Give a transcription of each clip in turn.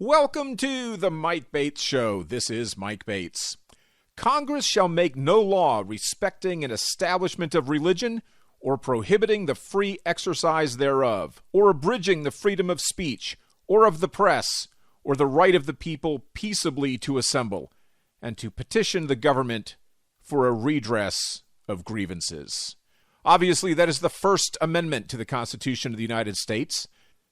Welcome to the Mike Bates Show. This is Mike Bates. Congress shall make no law respecting an establishment of religion or prohibiting the free exercise thereof, or abridging the freedom of speech, or of the press, or the right of the people peaceably to assemble, and to petition the government for a redress of grievances. Obviously, that is the First Amendment to the Constitution of the United States.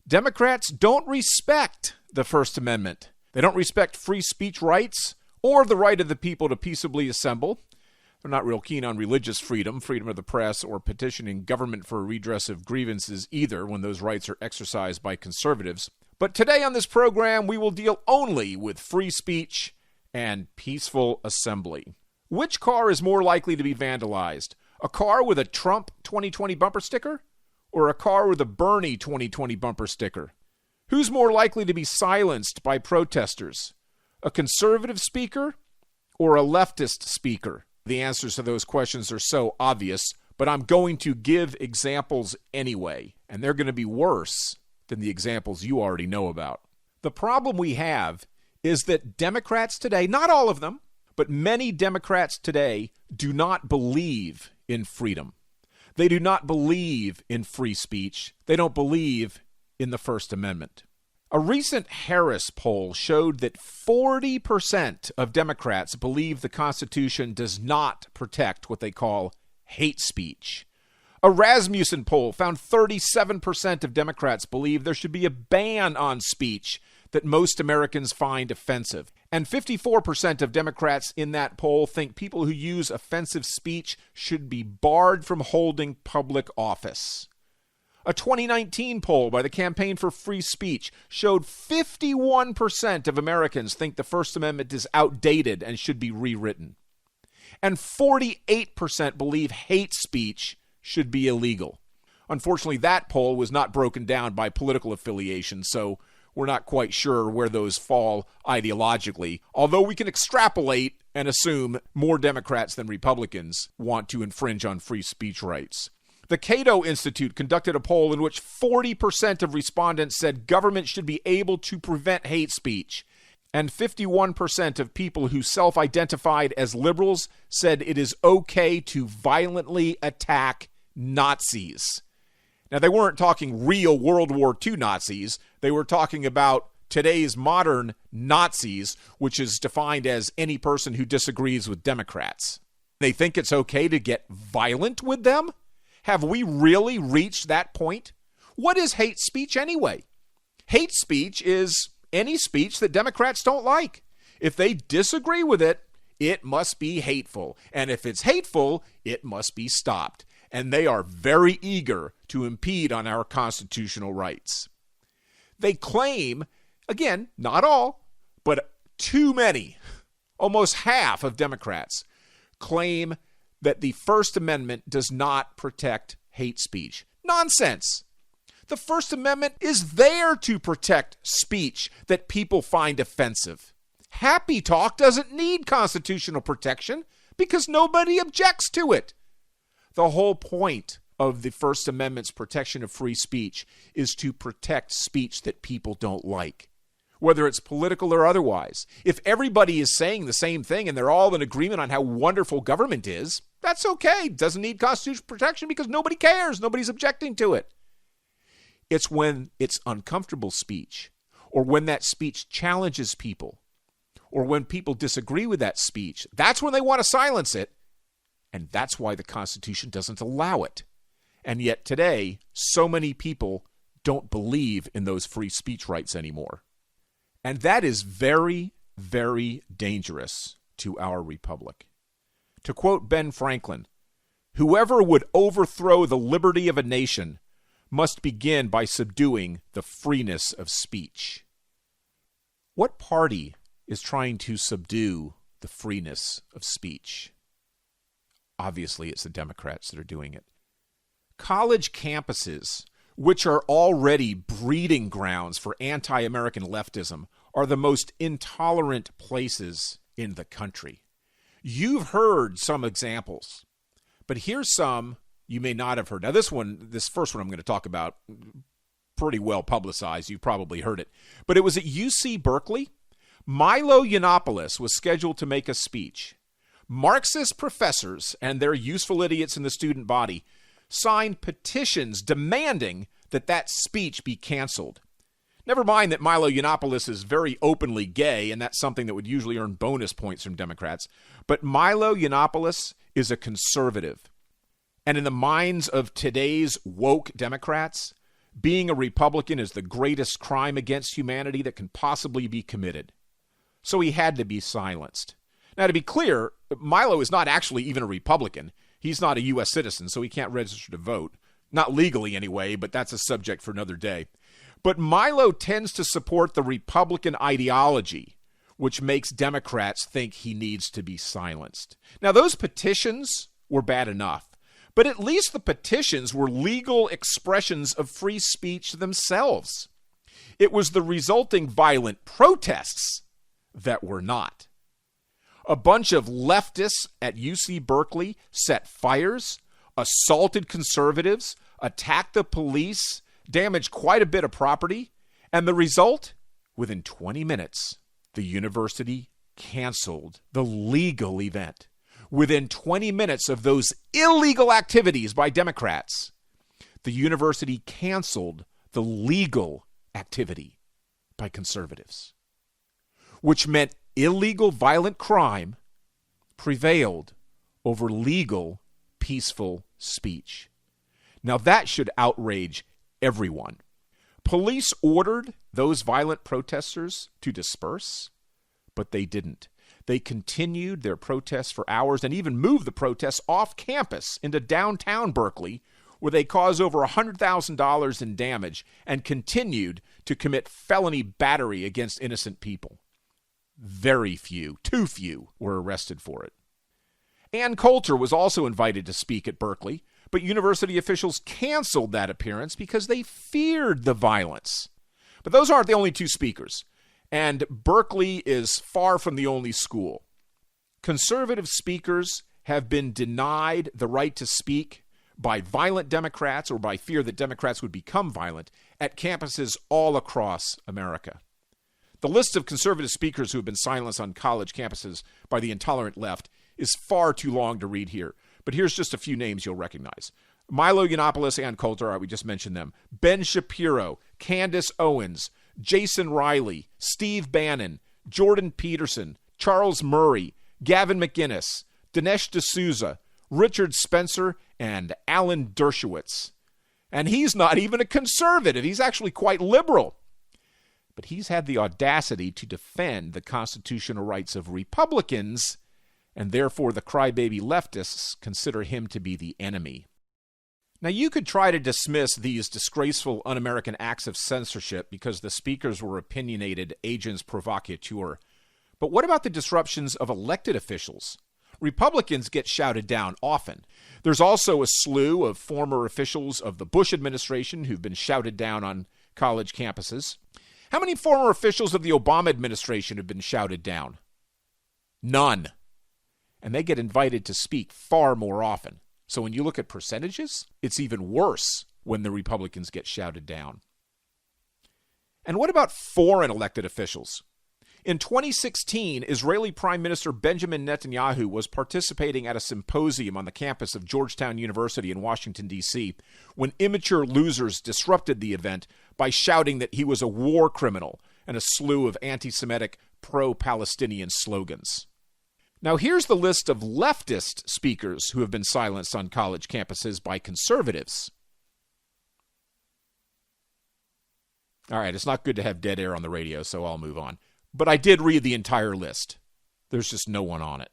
Democrats don't respect the First Amendment. They don't respect free speech rights or the right of the people to peaceably assemble. They're not real keen on religious freedom, freedom of the press, or petitioning government for a redress of grievances either when those rights are exercised by conservatives. But today on this program, we will deal only with free speech and peaceful assembly. Which car is more likely to be vandalized? A car with a Trump 2020 bumper sticker? Or a car with a Bernie 2020 bumper sticker? Who's more likely to be silenced by protesters? A conservative speaker or a leftist speaker? The answers to those questions are so obvious, but I'm going to give examples anyway, and they're going to be worse than the examples you already know about. The problem we have is that Democrats today, not all of them, but many Democrats today do not believe in freedom. They do not believe in free speech. They don't believe in the First Amendment. A recent Harris poll showed that 40% of Democrats believe the Constitution does not protect what they call hate speech. A Rasmussen poll found 37% of Democrats believe there should be a ban on speech that most Americans find offensive. And 54% of Democrats in that poll think people who use offensive speech should be barred from holding public office. A 2019 poll by the Campaign for Free Speech showed 51% of Americans think the First Amendment is outdated and should be rewritten. And 48% believe hate speech should be illegal. Unfortunately, that poll was not broken down by political affiliation, so we're not quite sure where those fall ideologically, although we can extrapolate and assume more Democrats than Republicans want to infringe on free speech rights. The Cato Institute conducted a poll in which 40% of respondents said government should be able to prevent hate speech, and 51% of people who self-identified as liberals said it is okay to violently attack Nazis. Now, they weren't talking real World War II Nazis. They were talking about today's modern Nazis, which is defined as any person who disagrees with Democrats. They think it's okay to get violent with them? Have we really reached that point? What is hate speech anyway? Hate speech is any speech that Democrats don't like. If they disagree with it, it must be hateful. And if it's hateful, it must be stopped. And they are very eager to impede on our constitutional rights. They claim, again, not all, but too many, almost half of Democrats claim that the First Amendment does not protect hate speech. Nonsense. The First Amendment is there to protect speech that people find offensive. Happy talk doesn't need constitutional protection because nobody objects to it. The whole point of the First Amendment's protection of free speech is to protect speech that people don't like, whether it's political or otherwise. If everybody is saying the same thing and they're all in agreement on how wonderful government is, that's okay. It doesn't need constitutional protection because nobody cares. Nobody's objecting to it. It's when it's uncomfortable speech, or when that speech challenges people, or when people disagree with that speech, that's when they want to silence it. And that's why the Constitution doesn't allow it. And yet today, so many people don't believe in those free speech rights anymore. And that is very, very dangerous to our republic. To quote Ben Franklin, "Whoever would overthrow the liberty of a nation must begin by subduing the freeness of speech." What party is trying to subdue the freeness of speech? Obviously, it's the Democrats that are doing it. College campuses, which are already breeding grounds for anti-American leftism, are the most intolerant places in the country. You've heard some examples, but here's some you may not have heard. Now, this first one I'm going to talk about, pretty well publicized. You've probably heard it. But it was at UC Berkeley. Milo Yiannopoulos was scheduled to make a speech. Marxist professors and their useful idiots in the student body signed petitions demanding that that speech be canceled. Never mind that Milo Yiannopoulos is very openly gay, and that's something that would usually earn bonus points from Democrats. But Milo Yiannopoulos is a conservative. And in the minds of today's woke Democrats, being a Republican is the greatest crime against humanity that can possibly be committed. So he had to be silenced. Now, to be clear, Milo is not actually even a Republican. He's not a U.S. citizen, so he can't register to vote. Not legally anyway, but that's a subject for another day. But Milo tends to support the Republican ideology, which makes Democrats think he needs to be silenced. Now, those petitions were bad enough, but at least the petitions were legal expressions of free speech themselves. It was the resulting violent protests that were not. A bunch of leftists at UC Berkeley set fires, assaulted conservatives, attacked the police, damaged quite a bit of property, and the result? Within 20 minutes, the university canceled the legal event. Within 20 minutes of those illegal activities by Democrats, the university canceled the legal activity by conservatives, which meant illegal violent crime prevailed over legal peaceful speech. Now that should outrage everyone. Police ordered those violent protesters to disperse, but they didn't. They continued their protests for hours and even moved the protests off campus into downtown Berkeley, where they caused over $100,000 in damage and continued to commit felony battery against innocent people. Very few, too few, were arrested for it. Ann Coulter was also invited to speak at Berkeley, but university officials canceled that appearance because they feared the violence. But those aren't the only two speakers, and Berkeley is far from the only school. Conservative speakers have been denied the right to speak by violent Democrats or by fear that Democrats would become violent at campuses all across America. The list of conservative speakers who have been silenced on college campuses by the intolerant left is far too long to read here, but here's just a few names you'll recognize. Milo Yiannopoulos, Ann Coulter, we just mentioned them. Ben Shapiro, Candace Owens, Jason Riley, Steve Bannon, Jordan Peterson, Charles Murray, Gavin McInnes, Dinesh D'Souza, Richard Spencer, and Alan Dershowitz. And he's not even a conservative. He's actually quite liberal. But he's had the audacity to defend the constitutional rights of Republicans, and therefore the crybaby leftists consider him to be the enemy. Now, you could try to dismiss these disgraceful un-American acts of censorship because the speakers were opinionated agents provocateurs. But what about the disruptions of elected officials? Republicans get shouted down often. There's also a slew of former officials of the Bush administration who've been shouted down on college campuses. How many former officials of the Obama administration have been shouted down? None. And they get invited to speak far more often. So when you look at percentages, it's even worse when the Republicans get shouted down. And what about foreign elected officials? In 2016, Israeli Prime Minister Benjamin Netanyahu was participating at a symposium on the campus of Georgetown University in Washington, D.C., when immature losers disrupted the event by shouting that he was a war criminal and a slew of anti-Semitic pro-Palestinian slogans. Now here's the list of leftist speakers who have been silenced on college campuses by conservatives. All right, it's not good to have dead air on the radio, so I'll move on. But I did read the entire list. There's just no one on it.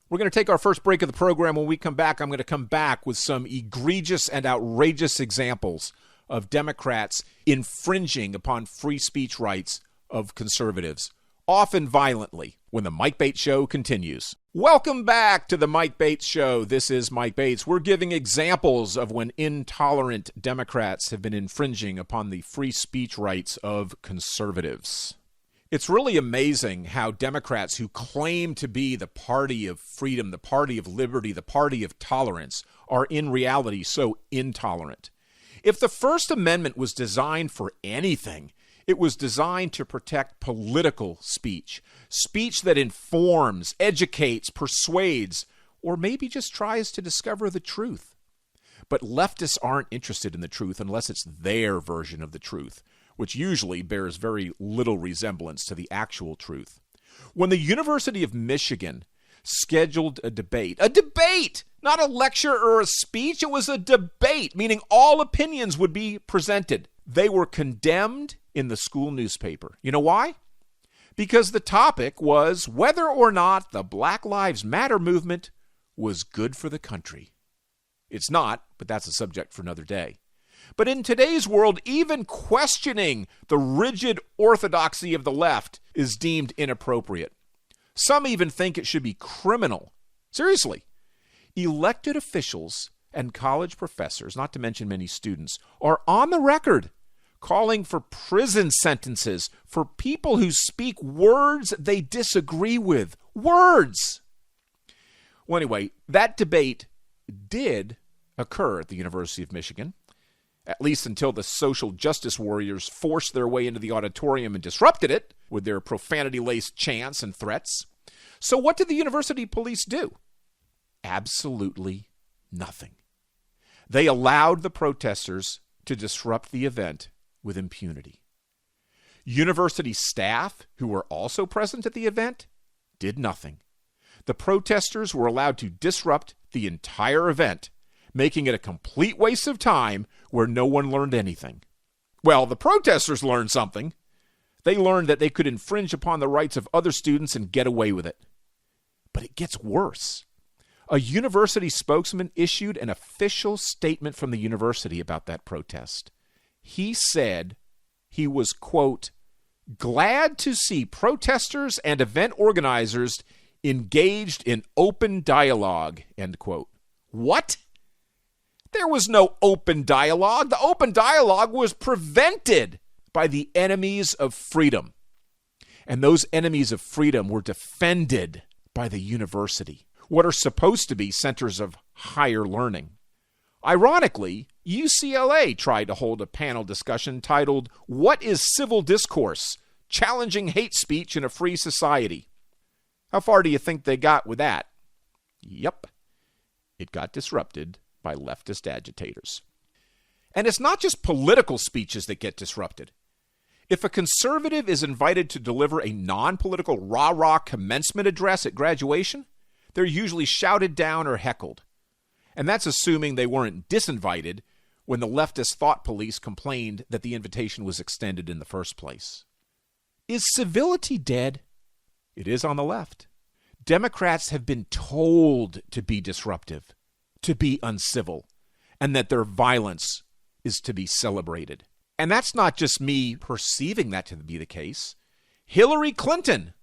We're going to take our first break of the program. When we come back, I'm going to come back with some egregious and outrageous examples of Democrats infringing upon free speech rights of conservatives, often violently, when the Mike Bates Show continues. Welcome back to the Mike Bates Show. This is Mike Bates. We're giving examples of when intolerant Democrats have been infringing upon the free speech rights of conservatives. It's really amazing how Democrats who claim to be the party of freedom, the party of liberty, the party of tolerance, are in reality so intolerant. If the First Amendment was designed for anything, it was designed to protect political speech, speech that informs, educates, persuades, or maybe just tries to discover the truth. But leftists aren't interested in the truth unless it's their version of the truth, which usually bears very little resemblance to the actual truth. When the University of Michigan scheduled a debate, not a lecture or a speech, it was a debate, meaning all opinions would be presented. They were condemned in the school newspaper. You know why? Because the topic was whether or not the Black Lives Matter movement was good for the country. It's not, but that's a subject for another day. But in today's world, even questioning the rigid orthodoxy of the left is deemed inappropriate. Some even think it should be criminal. Seriously. Elected officials and college professors, not to mention many students, are on the record calling for prison sentences for people who speak words they disagree with. Words! Well, anyway, that debate did occur at the University of Michigan, at least until the social justice warriors forced their way into the auditorium and disrupted it with their profanity-laced chants and threats. So what did the university police do? Absolutely nothing. They allowed the protesters to disrupt the event with impunity. University staff, who were also present at the event, did nothing. The protesters were allowed to disrupt the entire event, making it a complete waste of time where no one learned anything. Well, the protesters learned something. They learned that they could infringe upon the rights of other students and get away with it. But it gets worse. A university spokesman issued an official statement from the university about that protest. He said he was, quote, glad to see protesters and event organizers engaged in open dialogue, end quote. What? There was no open dialogue. The open dialogue was prevented by the enemies of freedom. And those enemies of freedom were defended by the university, what are supposed to be centers of higher learning. Ironically, UCLA tried to hold a panel discussion titled, What is Civil Discourse? Challenging Hate Speech in a Free Society. How far do you think they got with that? Yep, it got disrupted by leftist agitators. And it's not just political speeches that get disrupted. If a conservative is invited to deliver a non-political rah-rah commencement address at graduation, they're usually shouted down or heckled. And that's assuming they weren't disinvited when the leftist thought police complained that the invitation was extended in the first place. Is civility dead? It is on the left. Democrats have been told to be disruptive, to be uncivil, and that their violence is to be celebrated. And that's not just me perceiving that to be the case. Hillary Clinton,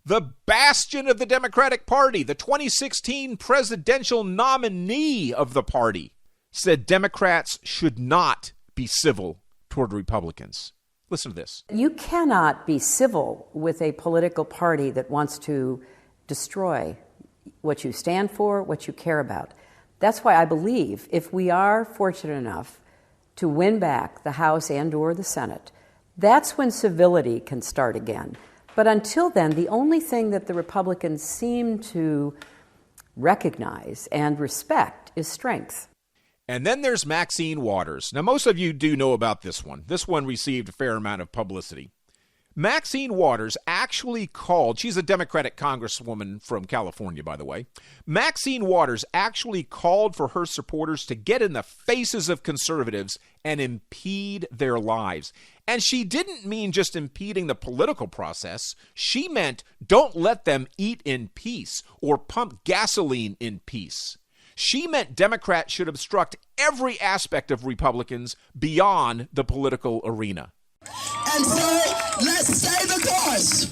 the bastion of the Democratic Party, the 2016 presidential nominee of the party, said Democrats should not be civil toward Republicans. Listen to this. You cannot be civil with a political party that wants to destroy what you stand for, what you care about. That's why I believe if we are fortunate enough to win back the House and or the Senate, that's when civility can start again. But until then, the only thing that the Republicans seem to recognize and respect is strength. And then there's Maxine Waters. Now, most of you do know about this one. This one received a fair amount of publicity. Maxine Waters actually called, she's a Democratic congresswoman from California, by the way. Maxine Waters actually called for her supporters to get in the faces of conservatives and impede their lives. And she didn't mean just impeding the political process. She meant don't let them eat in peace or pump gasoline in peace. She meant Democrats should obstruct every aspect of Republicans beyond the political arena. And so, let's stay the course.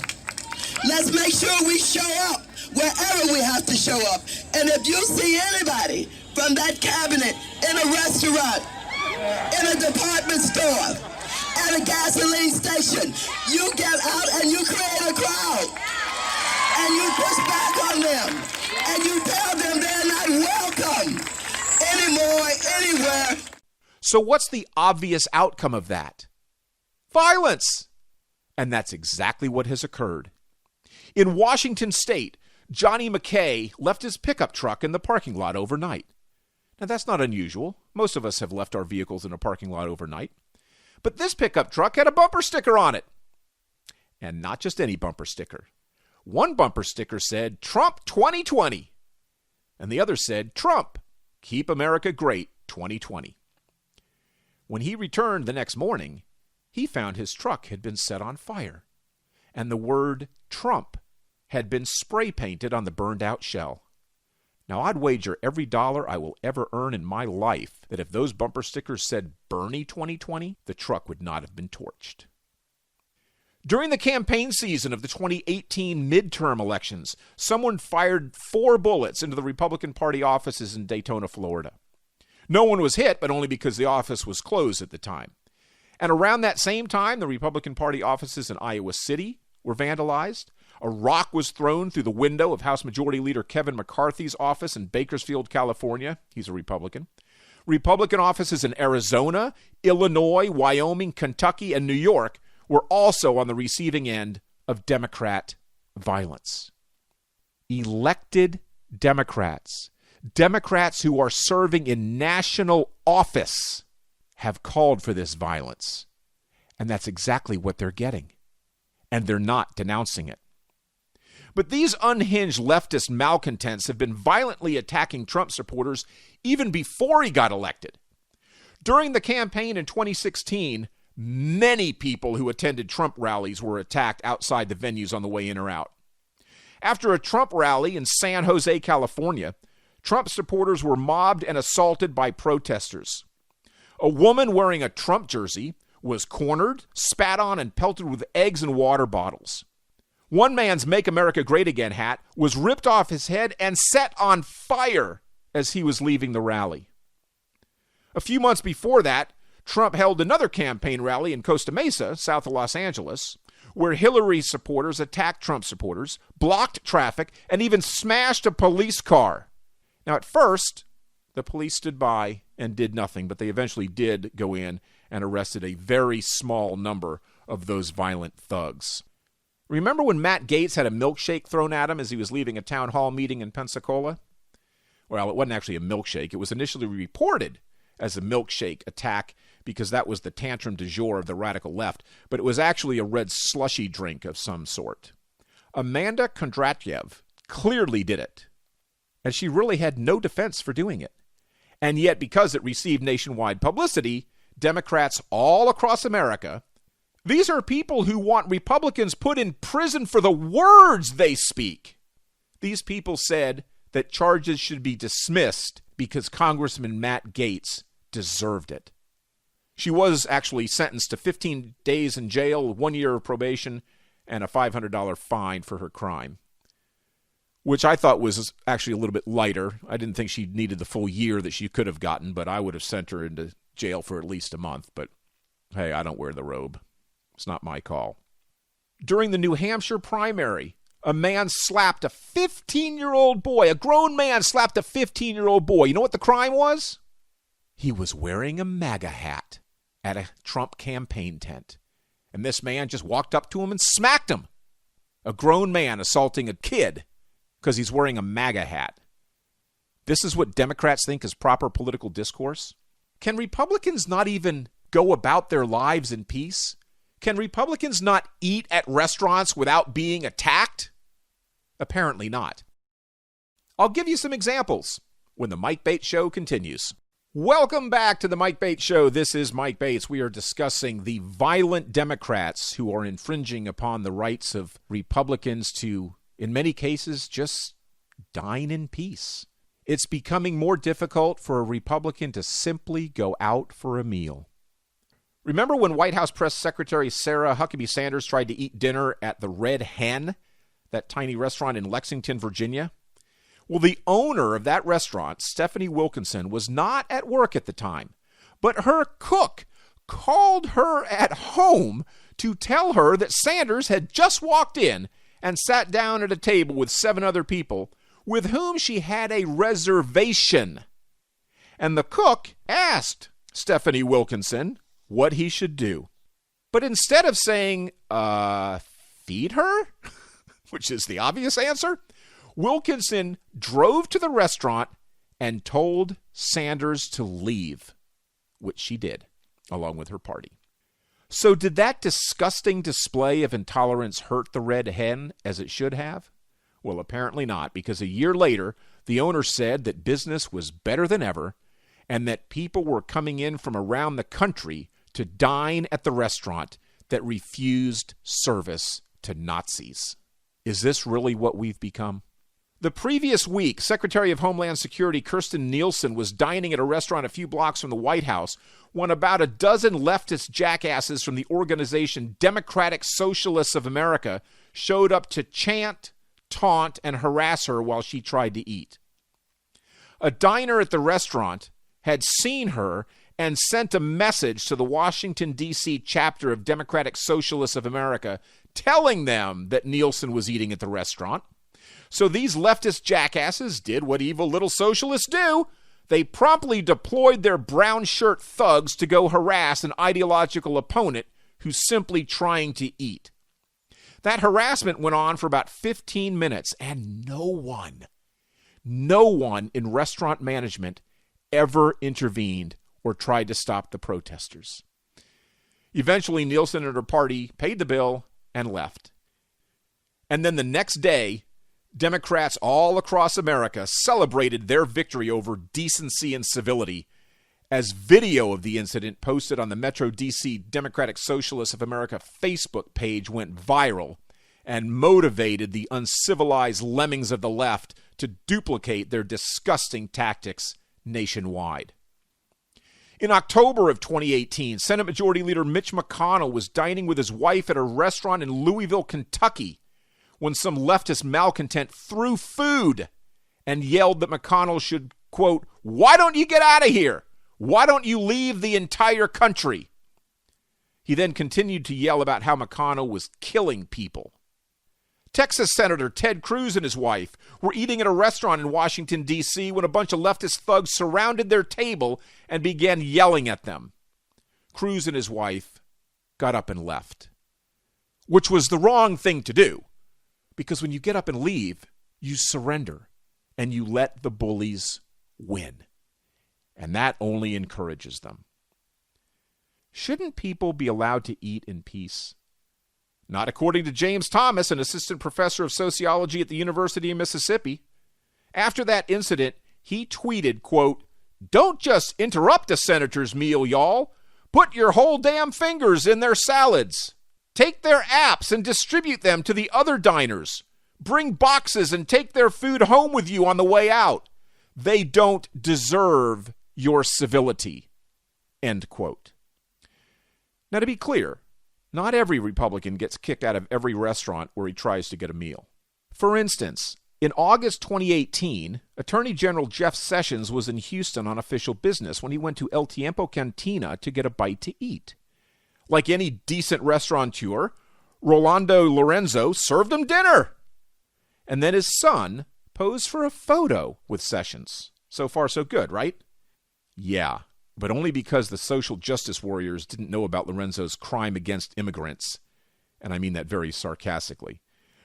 Let's make sure we show up wherever we have to show up. And if you see anybody from that cabinet in a restaurant, in a department store, at a gasoline station, you get out and you create a crowd. And you push back on them. And you tell them they're not welcome anymore, anywhere. So what's the obvious outcome of that? Violence! And that's exactly what has occurred. In Washington State, Johnny McKay left his pickup truck in the parking lot overnight. Now, that's not unusual. Most of us have left our vehicles in a parking lot overnight. But this pickup truck had a bumper sticker on it. And not just any bumper sticker. One bumper sticker said, Trump 2020. And the other said, Trump, keep America great 2020. When he returned the next morning, he found his truck had been set on fire. And the word Trump had been spray painted on the burned out shell. Now, I'd wager every dollar I will ever earn in my life that if those bumper stickers said Bernie 2020, the truck would not have been torched. During the campaign season of the 2018 midterm elections, someone fired 4 bullets into the Republican Party offices in Daytona, Florida. No one was hit, but only because the office was closed at the time. And around that same time, the Republican Party offices in Iowa City were vandalized. A rock was thrown through the window of House Majority Leader Kevin McCarthy's office in Bakersfield, California. He's a Republican. Republican offices in Arizona, Illinois, Wyoming, Kentucky, and New York were also on the receiving end of Democrat violence. Elected Democrats, Democrats who are serving in national office, have called for this violence. And that's exactly what they're getting. And they're not denouncing it. But these unhinged leftist malcontents have been violently attacking Trump supporters even before he got elected. During the campaign in 2016, many people who attended Trump rallies were attacked outside the venues on the way in or out. After a Trump rally in San Jose, California, Trump supporters were mobbed and assaulted by protesters. A woman wearing a Trump jersey was cornered, spat on, and pelted with eggs and water bottles. One man's Make America Great Again hat was ripped off his head and set on fire as he was leaving the rally. A few months before that, Trump held another campaign rally in Costa Mesa, south of Los Angeles, where Hillary supporters attacked Trump supporters, blocked traffic, and even smashed a police car. Now, at first, the police stood by and did nothing, but they eventually did go in and arrested a very small number of those violent thugs. Remember when Matt Gaetz had a milkshake thrown at him as he was leaving a town hall meeting in Pensacola? Well, it wasn't actually a milkshake. It was initially reported as a milkshake attack because that was the tantrum du jour of the radical left, but it was actually a red slushy drink of some sort. Amanda Kondratyev clearly did it, and she really had no defense for doing it. And yet, because it received nationwide publicity, Democrats all across America, these are people who want Republicans put in prison for the words they speak. These people said that charges should be dismissed because Congressman Matt Gaetz deserved it. She was actually sentenced to 15 days in jail, 1 year of probation, and a $500 fine for her crime, which I thought was actually a little bit lighter. I didn't think she needed the full year that she could have gotten, but I would have sent her into jail for at least a month. But hey, I don't wear the robe. It's not my call. During the New Hampshire primary, a man slapped a 15-year-old boy. A grown man slapped a 15-year-old boy. You know what the crime was? He was wearing a MAGA hat at a Trump campaign tent. And this man just walked up to him and smacked him. A grown man assaulting a kid because he's wearing a MAGA hat. This is what Democrats think is proper political discourse? Can Republicans not even go about their lives in peace? Can Republicans not eat at restaurants without being attacked? Apparently not. I'll give you some examples when the Mike Bates Show continues. Welcome back to the Mike Bates Show. This is Mike Bates. We are discussing the violent Democrats who are infringing upon the rights of Republicans to, in many cases, just dine in peace. It's becoming more difficult for a Republican to simply go out for a meal. Remember when White House Press Secretary Sarah Huckabee Sanders tried to eat dinner at the Red Hen, that tiny restaurant in Lexington, Virginia? Well, the owner of that restaurant, Stephanie Wilkinson, was not at work at the time, but her cook called her at home to tell her that Sanders had just walked in and sat down at a table with 7 other people with whom she had a reservation. And the cook asked Stephanie Wilkinson what he should do. But instead of saying, feed her, which is the obvious answer, Wilkinson drove to the restaurant and told Sanders to leave, which she did, along with her party. So did that disgusting display of intolerance hurt the Red Hen as it should have? Well, apparently not, because a year later, the owner said that business was better than ever and that people were coming in from around the country to dine at the restaurant that refused service to Nazis. Is this really what we've become? The previous week, Secretary of Homeland Security Kirstjen Nielsen was dining at a restaurant a few blocks from the White House when about a dozen leftist jackasses from the organization Democratic Socialists of America showed up to chant, taunt, and harass her while she tried to eat. A diner at the restaurant had seen her and sent a message to the Washington, D.C. chapter of Democratic Socialists of America telling them that Nielsen was eating at the restaurant. So these leftist jackasses did what evil little socialists do. They promptly deployed their brown shirt thugs to go harass an ideological opponent who's simply trying to eat. That harassment went on for about 15 minutes, and no one in restaurant management ever intervened or tried to stop the protesters. Eventually, Nielsen and her party paid the bill and left. And then the next day, Democrats all across America celebrated their victory over decency and civility as video of the incident posted on the Metro D.C. Democratic Socialists of America Facebook page went viral and motivated the uncivilized lemmings of the left to duplicate their disgusting tactics nationwide. In October of 2018, Senate Majority Leader Mitch McConnell was dining with his wife at a restaurant in Louisville, Kentucky, when some leftist malcontent threw food and yelled that McConnell should, quote, "Why don't you get out of here? Why don't you leave the entire country?" He then continued to yell about how McConnell was killing people. Texas Senator Ted Cruz and his wife were eating at a restaurant in Washington, D.C. when a bunch of leftist thugs surrounded their table and began yelling at them. Cruz and his wife got up and left, which was the wrong thing to do. Because when you get up and leave, you surrender and you let the bullies win. And that only encourages them. Shouldn't people be allowed to eat in peace? Not according to James Thomas, an assistant professor of sociology at the University of Mississippi. After that incident, he tweeted, quote, "Don't just interrupt a senator's meal, y'all. Put your whole damn fingers in their salads. Take their apps and distribute them to the other diners. Bring boxes and take their food home with you on the way out. They don't deserve your civility." End quote. Now, to be clear, not every Republican gets kicked out of every restaurant where he tries to get a meal. For instance, in August 2018, Attorney General Jeff Sessions was in Houston on official business when he went to El Tiempo Cantina to get a bite to eat. Like any decent restaurateur, Rolando Lorenzo served him dinner. And then his son posed for a photo with Sessions. So far, so good, right? Yeah, but only because the social justice warriors didn't know about Lorenzo's crime against immigrants. And I mean that very sarcastically.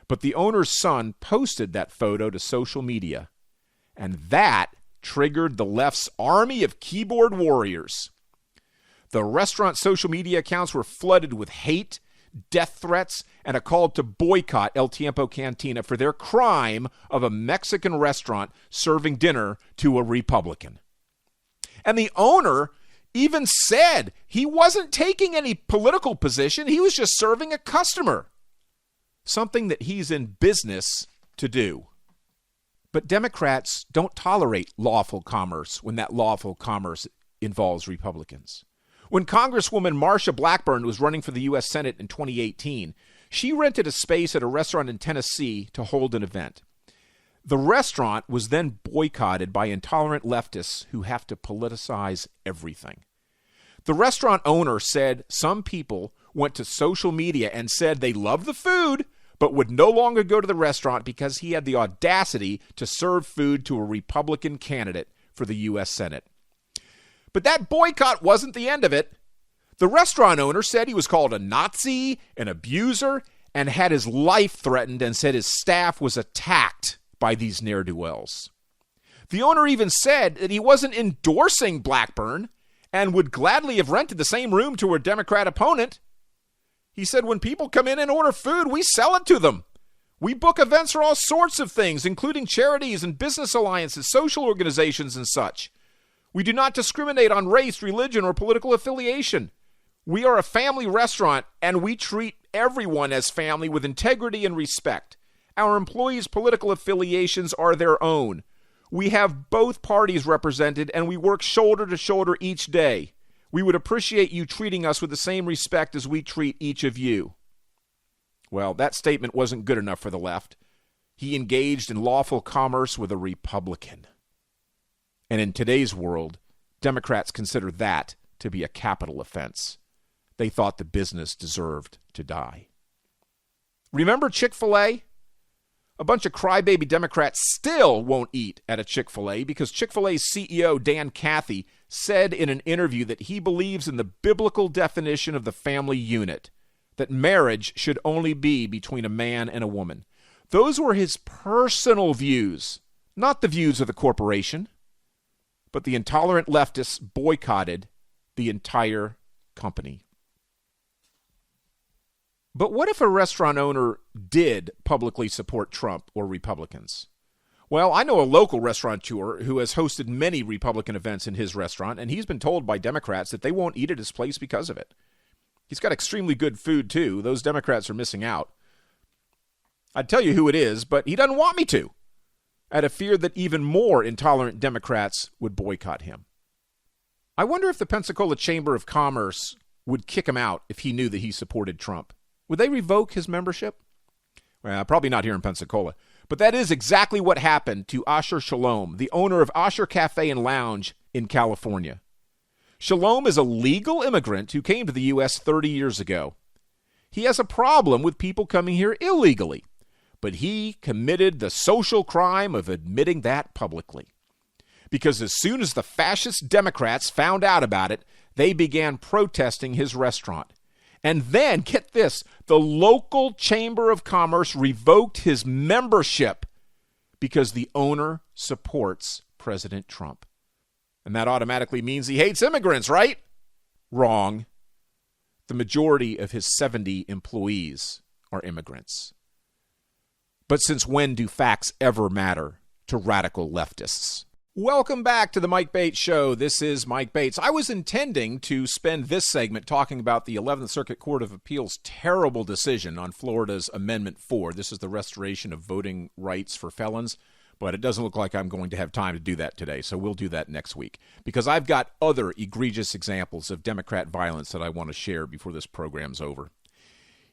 But the owner's son posted that photo to social media. And that triggered the left's army of keyboard warriors. The restaurant social media accounts were flooded with hate, death threats, and a call to boycott El Tiempo Cantina for their crime of a Mexican restaurant serving dinner to a Republican. And the owner even said he wasn't taking any political position. He was just serving a customer, something that he's in business to do. But Democrats don't tolerate lawful commerce when that lawful commerce involves Republicans. When Congresswoman Marsha Blackburn was running for the U.S. Senate in 2018, she rented a space at a restaurant in Tennessee to hold an event. The restaurant was then boycotted by intolerant leftists who have to politicize everything. The restaurant owner said some people went to social media and said they loved the food, but would no longer go to the restaurant because he had the audacity to serve food to a Republican candidate for the U.S. Senate. But that boycott wasn't the end of it. The restaurant owner said he was called a Nazi, an abuser, and had his life threatened, and said his staff was attacked by these ne'er-do-wells. The owner even said that he wasn't endorsing Blackburn and would gladly have rented the same room to a Democrat opponent. He said, when people come in and order food, we sell it to them. We book events for all sorts of things, including charities and business alliances, social organizations, and such. We do not discriminate on race, religion, or political affiliation. We are a family restaurant, and we treat everyone as family with integrity and respect. Our employees' political affiliations are their own. We have both parties represented, and we work shoulder to shoulder each day. We would appreciate you treating us with the same respect as we treat each of you. Well, that statement wasn't good enough for the left. He engaged in lawful commerce with a Republican. And in today's world, Democrats consider that to be a capital offense. They thought the business deserved to die. Remember Chick-fil-A? A bunch of crybaby Democrats still won't eat at a Chick-fil-A because Chick-fil-A's CEO, Dan Cathy, said in an interview that he believes in the biblical definition of the family unit, that marriage should only be between a man and a woman. Those were his personal views, not the views of the corporation. But the intolerant leftists boycotted the entire company. But what if a restaurant owner did publicly support Trump or Republicans? Well, I know a local restaurateur who has hosted many Republican events in his restaurant, and he's been told by Democrats that they won't eat at his place because of it. He's got extremely good food, too. Those Democrats are missing out. I'd tell you who it is, but he doesn't want me to, out of fear that even more intolerant Democrats would boycott him. I wonder if the Pensacola Chamber of Commerce would kick him out if he knew that he supported Trump. Would they revoke his membership? Well, probably not here in Pensacola. But that is exactly what happened to Asher Shalom, the owner of Asher Cafe and Lounge in California. Shalom is a legal immigrant who came to the U.S. 30 years ago. He has a problem with people coming here illegally, but he committed the social crime of admitting that publicly. Because as soon as the fascist Democrats found out about it, they began protesting his restaurant. And then, get this, the local Chamber of Commerce revoked his membership because the owner supports President Trump. And that automatically means he hates immigrants, right? Wrong. The majority of his 70 employees are immigrants. But since when do facts ever matter to radical leftists? Welcome back to the Mike Bates Show. This is Mike Bates. I was intending to spend this segment talking about the 11th Circuit Court of Appeals' terrible decision on Florida's Amendment 4. This is the restoration of voting rights for felons, but it doesn't look like I'm going to have time to do that today, so we'll do that next week, because I've got other egregious examples of Democrat violence that I want to share before this program's over.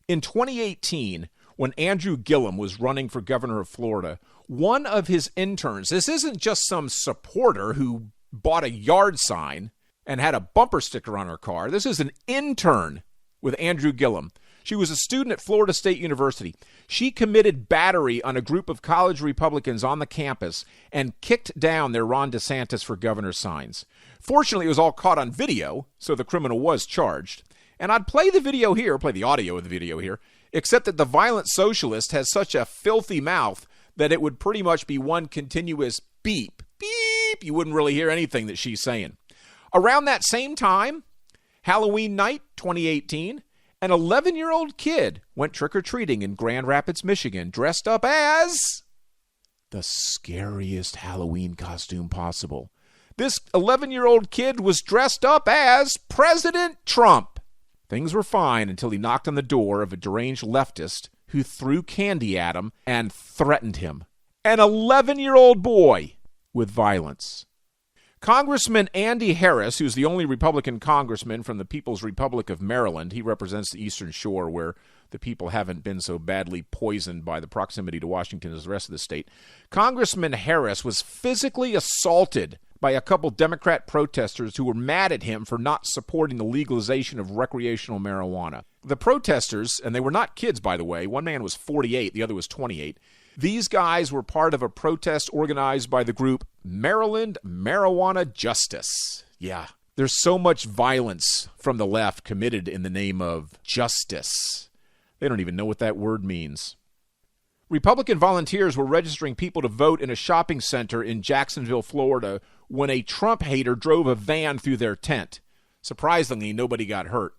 In 2018, when Andrew Gillum was running for governor of Florida, one of his interns, this isn't just some supporter who bought a yard sign and had a bumper sticker on her car. This is an intern with Andrew Gillum. She was a student at Florida State University. She committed battery on a group of college Republicans on the campus and kicked down their Ron DeSantis for governor signs. Fortunately, it was all caught on video, so the criminal was charged. And I'd play the audio of the video here, except that the violent socialist has such a filthy mouth that it would pretty much be one continuous beep, beep. You wouldn't really hear anything that she's saying. Around that same time, Halloween night, 2018, an 11-year-old kid went trick-or-treating in Grand Rapids, Michigan, dressed up as the scariest Halloween costume possible. This 11-year-old kid was dressed up as President Trump. Things were fine until he knocked on the door of a deranged leftist who threw candy at him and threatened him. An 11-year-old boy with violence. Congressman Andy Harris, who's the only Republican congressman from the People's Republic of Maryland, he represents the Eastern Shore where the people haven't been so badly poisoned by the proximity to Washington as the rest of the state. Congressman Harris was physically assaulted by a couple Democrat protesters who were mad at him for not supporting the legalization of recreational marijuana. The protesters, and they were not kids, by the way, one man was 48, the other was 28, these guys were part of a protest organized by the group Maryland Marijuana Justice. Yeah, There's so much violence from the left committed in the name of justice. They don't even know what that word means. Republican volunteers were registering people to vote in a shopping center in Jacksonville, Florida, when a Trump hater drove a van through their tent. Surprisingly, nobody got hurt.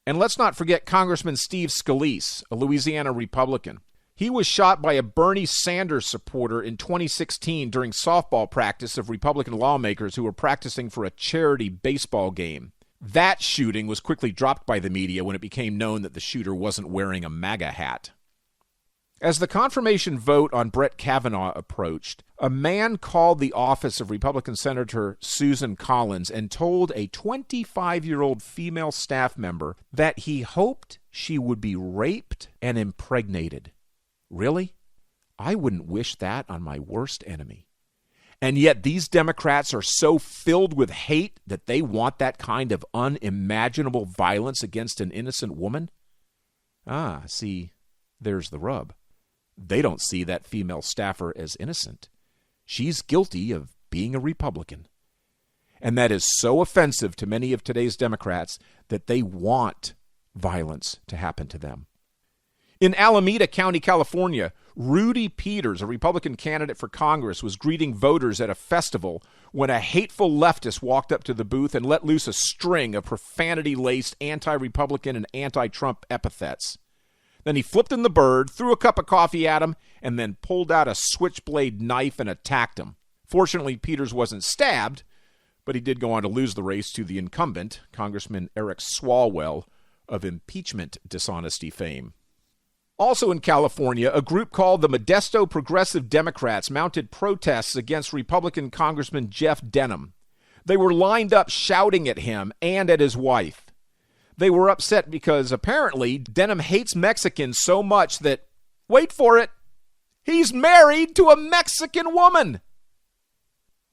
And let's not forget Congressman Steve Scalise, a Louisiana Republican. He was shot by a Bernie Sanders supporter in 2016 during softball practice of Republican lawmakers who were practicing for a charity baseball game. That shooting was quickly dropped by the media when it became known that the shooter wasn't wearing a MAGA hat. As the confirmation vote on Brett Kavanaugh approached, a man called the office of Republican Senator Susan Collins and told a 25-year-old female staff member that he hoped she would be raped and impregnated. Really? I wouldn't wish that on my worst enemy. And yet these Democrats are so filled with hate that they want that kind of unimaginable violence against an innocent woman? See, there's the rub. They don't see that female staffer as innocent. She's guilty of being a Republican. And that is so offensive to many of today's Democrats that they want violence to happen to them. In Alameda County, California, Rudy Peters, a Republican candidate for Congress, was greeting voters at a festival when a hateful leftist walked up to the booth and let loose a string of profanity-laced anti-Republican and anti-Trump epithets. Then he flipped him the bird, threw a cup of coffee at him, and then pulled out a switchblade knife and attacked him. Fortunately, Peters wasn't stabbed, but he did go on to lose the race to the incumbent, Congressman Eric Swalwell, of impeachment dishonesty fame. Also in California, a group called the Modesto Progressive Democrats mounted protests against Republican Congressman Jeff Denham. They were lined up shouting at him and at his wife. They were upset because apparently Denham hates Mexicans so much that, wait for it, he's married to a Mexican woman.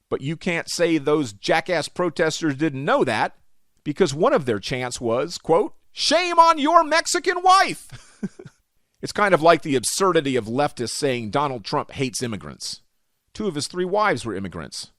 But you can't say those jackass protesters didn't know that, because one of their chants was, quote, "Shame on your Mexican wife." It's kind of like the absurdity of leftists saying Donald Trump hates immigrants. 2 of his 3 wives were immigrants.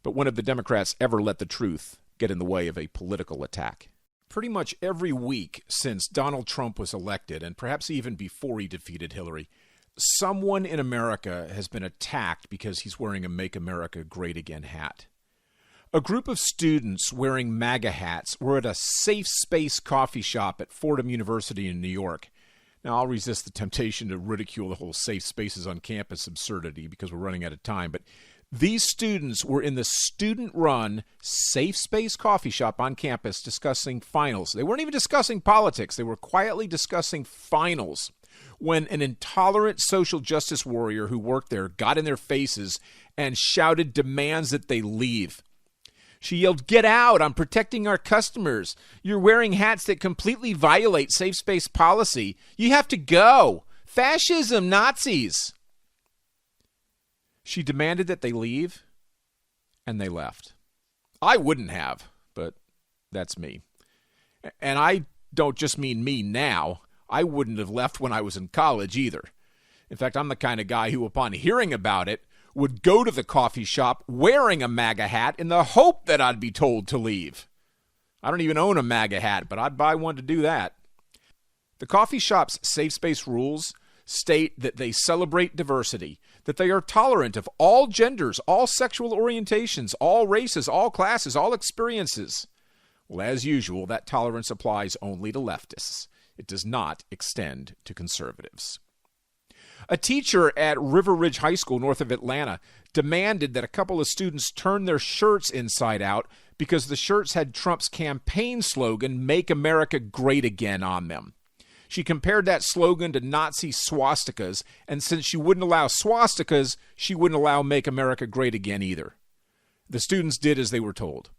But when have the Democrats ever let the truth get in the way of a political attack? Pretty much every week since Donald Trump was elected, and perhaps even before he defeated Hillary, someone in America has been attacked because he's wearing a Make America Great Again hat. A group of students wearing MAGA hats were at a Safe Space coffee shop at Fordham University in New York. Now, I'll resist the temptation to ridicule the whole safe spaces on campus absurdity because we're running out of time, but these students were in the student-run Safe Space coffee shop on campus discussing finals. They weren't even discussing politics. They were quietly discussing finals when an intolerant social justice warrior who worked there got in their faces and shouted demands that they leave. She yelled, "Get out! I'm protecting our customers. You're wearing hats that completely violate Safe Space policy. You have to go. Fascism, Nazis." She demanded that they leave, and they left. I wouldn't have, but that's me. And I don't just mean me now. I wouldn't have left when I was in college either. In fact, I'm the kind of guy who, upon hearing about it, would go to the coffee shop wearing a MAGA hat in the hope that I'd be told to leave. I don't even own a MAGA hat, but I'd buy one to do that. The coffee shop's Safe Space rules state that they celebrate diversity, that they are tolerant of all genders, all sexual orientations, all races, all classes, all experiences. Well, as usual, that tolerance applies only to leftists. It does not extend to conservatives. A teacher at River Ridge High School north of Atlanta demanded that a couple of students turn their shirts inside out because the shirts had Trump's campaign slogan, "Make America Great Again," on them. She compared that slogan to Nazi swastikas, and since she wouldn't allow swastikas, she wouldn't allow Make America Great Again either. The students did as they were told.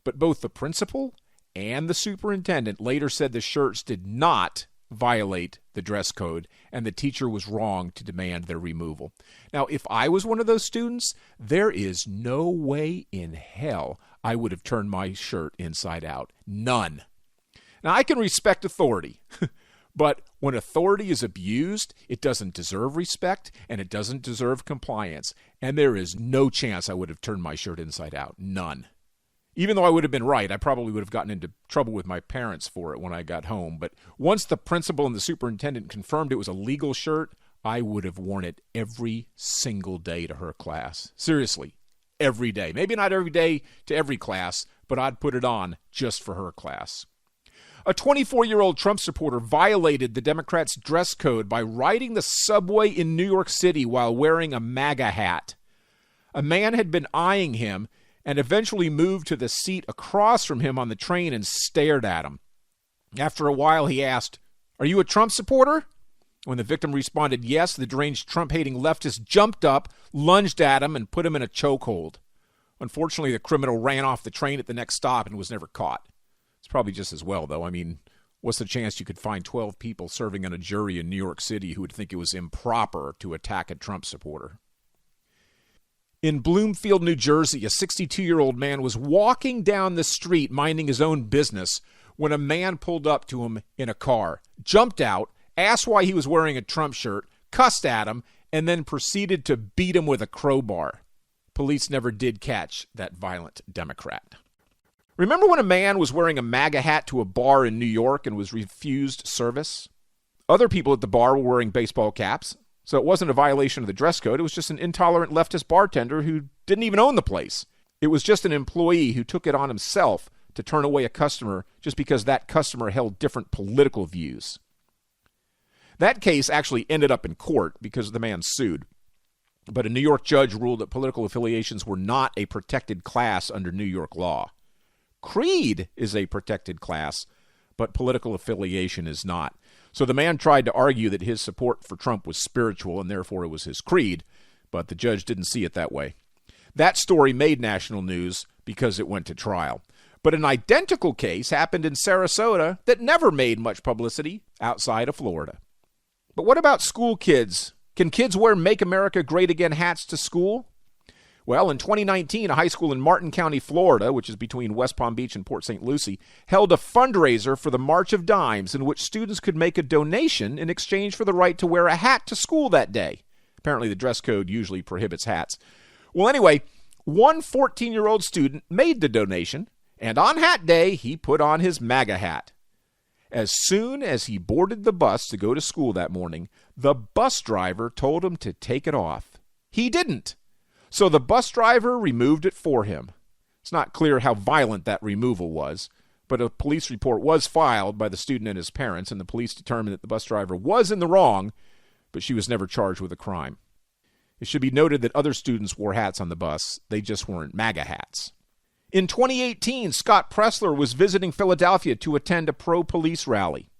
But both the principal and the superintendent later said the shirts did not violate the dress code, and the teacher was wrong to demand their removal. Now, if I was one of those students, there is no way in hell I would have turned my shirt inside out. None. Now, I can respect authority, but when authority is abused, it doesn't deserve respect, and it doesn't deserve compliance, and there is no chance I would have turned my shirt inside out. None. Even though I would have been right, I probably would have gotten into trouble with my parents for it when I got home. But once the principal and the superintendent confirmed it was a legal shirt, I would have worn it every single day to her class. Seriously, every day. Maybe not every day to every class, but I'd put it on just for her class. A 24-year-old Trump supporter violated the Democrats' dress code by riding the subway in New York City while wearing a MAGA hat. A man had been eyeing him and eventually moved to the seat across from him on the train and stared at him. After a while, he asked, "Are you a Trump supporter?" When the victim responded yes, the deranged Trump-hating leftist jumped up, lunged at him, and put him in a chokehold. Unfortunately, the criminal ran off the train at the next stop and was never caught. It's probably just as well, though. I mean, what's the chance you could find 12 people serving on a jury in New York City who would think it was improper to attack a Trump supporter? In Bloomfield, New Jersey, a 62-year-old man was walking down the street minding his own business when a man pulled up to him in a car, jumped out, asked why he was wearing a Trump shirt, cussed at him, and then proceeded to beat him with a crowbar. Police never did catch that violent Democrat. Remember when a man was wearing a MAGA hat to a bar in New York and was refused service? Other people at the bar were wearing baseball caps. So it wasn't a violation of the dress code. It was just an intolerant leftist bartender who didn't even own the place. It was just an employee who took it on himself to turn away a customer just because that customer held different political views. That case actually ended up in court because the man sued. But a New York judge ruled that political affiliations were not a protected class under New York law. Creed is a protected class, but political affiliation is not. So the man tried to argue that his support for Trump was spiritual and therefore it was his creed, but the judge didn't see it that way. That story made national news because it went to trial. But an identical case happened in Sarasota that never made much publicity outside of Florida. But what about school kids? Can kids wear Make America Great Again hats to school? Well, in 2019, a high school in Martin County, Florida, which is between West Palm Beach and Port St. Lucie, held a fundraiser for the March of Dimes in which students could make a donation in exchange for the right to wear a hat to school that day. Apparently, the dress code usually prohibits hats. Well, anyway, one 14-year-old student made the donation, and on Hat Day, he put on his MAGA hat. As soon as he boarded the bus to go to school that morning, the bus driver told him to take it off. He didn't. So the bus driver removed it for him. It's not clear how violent that removal was, but a police report was filed by the student and his parents, and the police determined that the bus driver was in the wrong, but she was never charged with a crime. It should be noted that other students wore hats on the bus. They just weren't MAGA hats. In 2018, Scott Presler was visiting Philadelphia to attend a pro-police rally.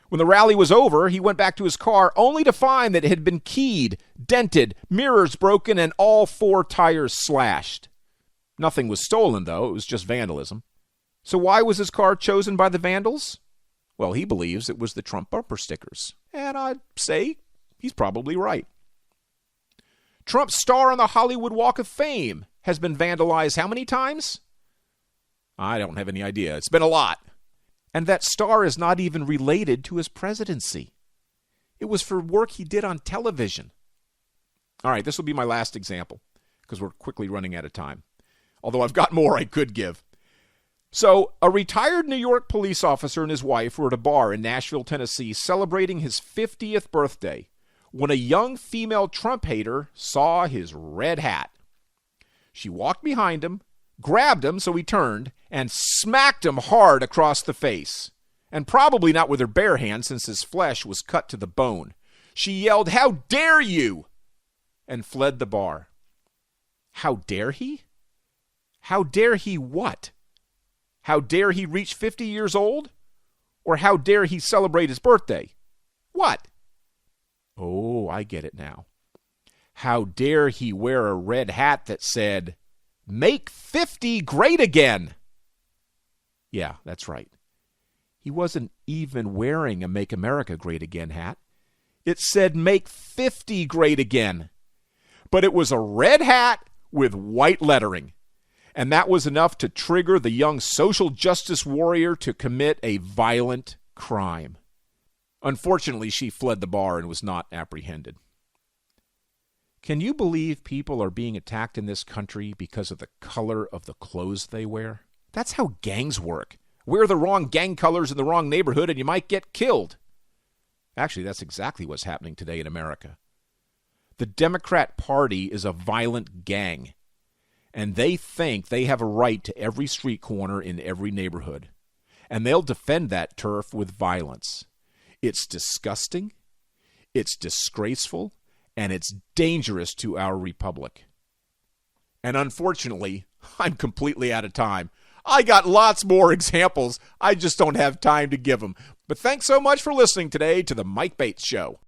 When the rally was over, he went back to his car only to find that it had been keyed, dented, mirrors broken, and all 4 tires slashed. Nothing was stolen, though. It was just vandalism. So why was his car chosen by the vandals? Well, he believes it was the Trump bumper stickers. And I'd say he's probably right. Trump's star on the Hollywood Walk of Fame has been vandalized how many times? I don't have any idea. It's been a lot. And that star is not even related to his presidency. It was for work he did on television. All right, this will be my last example because we're quickly running out of time. Although I've got more I could give. So, a retired New York police officer and his wife were at a bar in Nashville, Tennessee, celebrating his 50th birthday when a young female Trump hater saw his red hat. She walked behind him, grabbed him so he turned, and smacked him hard across the face. And probably not with her bare hand since his flesh was cut to the bone. She yelled, "How dare you!" and fled the bar. How dare he? How dare he what? How dare he reach 50 years old? Or how dare he celebrate his birthday? What? Oh, I get it now. How dare he wear a red hat that said, "Make 50 great again"? Yeah, that's right. He wasn't even wearing a Make America Great Again hat. It said, "Make 50 great again." But it was a red hat with white lettering. And that was enough to trigger the young social justice warrior to commit a violent crime. Unfortunately, she fled the bar and was not apprehended. Can you believe people are being attacked in this country because of the color of the clothes they wear? That's how gangs work. Wear the wrong gang colors in the wrong neighborhood and you might get killed. Actually, that's exactly what's happening today in America. The Democrat Party is a violent gang, and they think they have a right to every street corner in every neighborhood. And they'll defend that turf with violence. It's disgusting, it's disgraceful, and it's dangerous to our republic. And unfortunately, I'm completely out of time. I got lots more examples. I just don't have time to give them. But thanks so much for listening today to The Mike Bates Show.